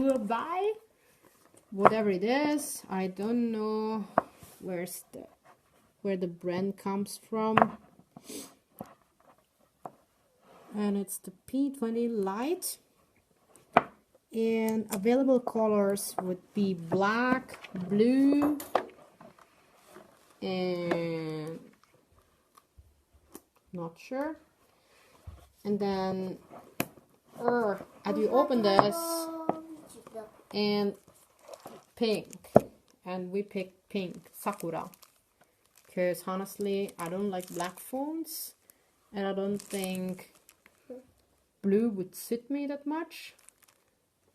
Huawei, whatever it is. I don't know where the brand comes from, and it's the P20 Lite, and available colors would be black, blue, and not sure. And then as you open this, and pink, and we picked pink, Sakura, because honestly I don't like black phones, and I don't think blue would suit me that much.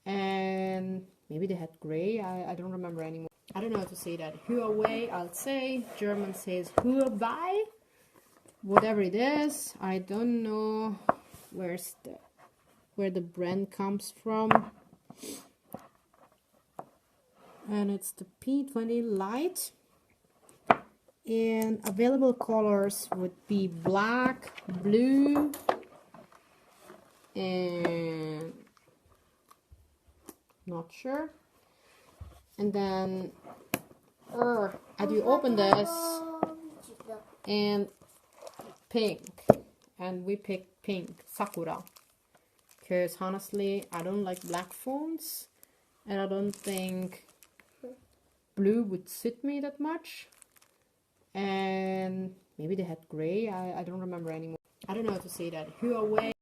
And maybe they had gray, I don't remember anymore. I don't know how to say that. Huawei, I'll say. German says Huawei, whatever it is. I don't know where the brand comes from, and it's the P20 Lite, and available colors would be black, blue, and not sure. And then as you open this, and pink, and we picked pink, Sakura, because honestly I don't like black phones, and I don't think blue would suit me that much. And maybe they had gray, I don't remember anymore. I don't know how to say that. Huawei.